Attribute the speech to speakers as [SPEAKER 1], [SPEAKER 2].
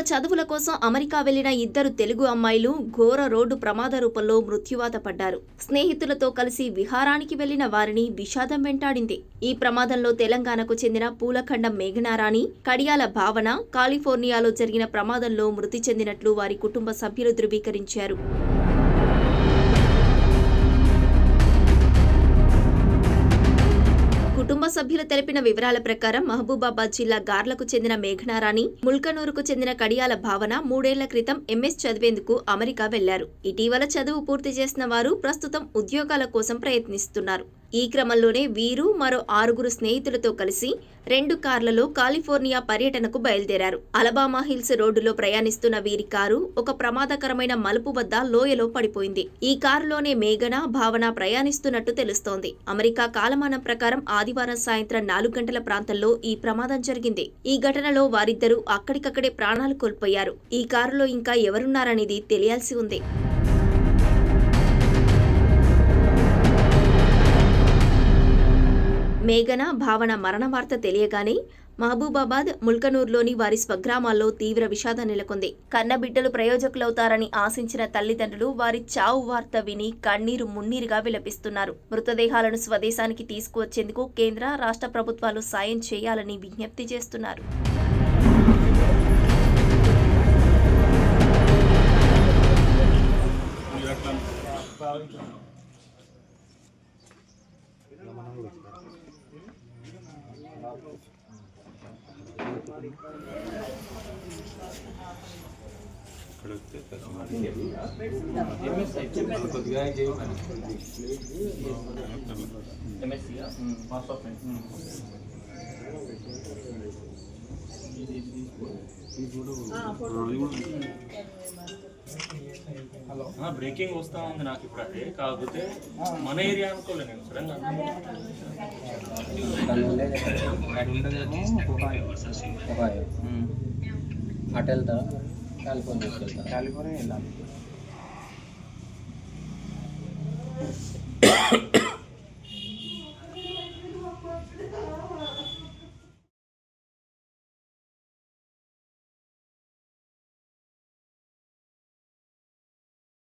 [SPEAKER 1] చదువుల కోసం అమెరికా వెళ్లిన ఇద్దరు తెలుగు అమ్మాయిలు ఘోర రోడ్డు ప్రమాద రూపంలో మృత్యువాత పడ్డారు. స్నేహితులతో కలిసి విహారానికి వెళ్లిన వారిని విషాదం వెంటాడింది. ఈ ప్రమాదంలో తెలంగాణకు చెందిన పూలఖండం మేఘనారాణి, కడియాల భావన కాలిఫోర్నియాలో జరిగిన ప్రమాదంలో మృతి చెందినట్లు వారి కుటుంబ సభ్యులు ధృవీకరించారు. కుటుంబ సభ్యులు తెలిపిన వివరాల ప్రకారం మహబూబాబాద్ జిల్లా గార్లకు చెందిన మేఘనారాణి, ముల్కనూరుకు చెందిన కడియాల భావన 3 ఏళ్ల క్రితం ఎంఎస్ చదివేందుకు అమెరికా వెళ్లారు. ఇటీవల చదువు పూర్తి చేసిన వారు ప్రస్తుతం ఉద్యోగాల కోసం ప్రయత్నిస్తున్నారు. ఈ క్రమంలోనే వీరు మరో 6 స్నేహితులతో కలిసి 2 కార్లలో కాలిఫోర్నియా పర్యటనకు బయలుదేరారు. అలబామా హిల్స్ రోడ్డులో ప్రయాణిస్తున్న వీరి కారు ఒక ప్రమాదకరమైన మలుపు వద్ద లోయలో పడిపోయింది. ఈ కారులోనే మేఘన, భావన ప్రయాణిస్తున్నట్టు తెలుస్తోంది. అమెరికా కాలమానం ప్రకారం ఆదివారం సాయంత్రం 4 గంటల ప్రాంతంలో ఈ ప్రమాదం జరిగింది. ఈ ఘటనలో వారిద్దరూ అక్కడికక్కడే ప్రాణాలు కోల్పోయారు. ఈ కారులో ఇంకా ఎవరున్నారనేది తెలియాల్సి ఉంది. మేఘన, భావన మరణ వార్త తెలియగానే మహబూబాబాద్, ముల్కనూరులోని వారి స్వగ్రామాల్లో తీవ్ర విషాదం నెలకొంది. కన్నబిడ్డలు ప్రయోజకులవుతారని ఆశించిన తల్లిదండ్రులు వారి చావు వార్త విని కన్నీరు మున్నీరుగా విలపిస్తున్నారు. మృతదేహాలను స్వదేశానికి తీసుకువచ్చేందుకు కేంద్ర, రాష్ట్ర ప్రభుత్వాలు సాయం చేయాలని విజ్ఞప్తి చేస్తున్నారు.
[SPEAKER 2] బ్రేకింగ్ వస్తా ఉంది నాకు ఇప్పుడు. అదే కాకపోతే మన ఏరియా అనుకోలే నేను సడన్గా
[SPEAKER 3] అటు వెళ్తా కాలిఫోర్నియా వెళ్ళాలి.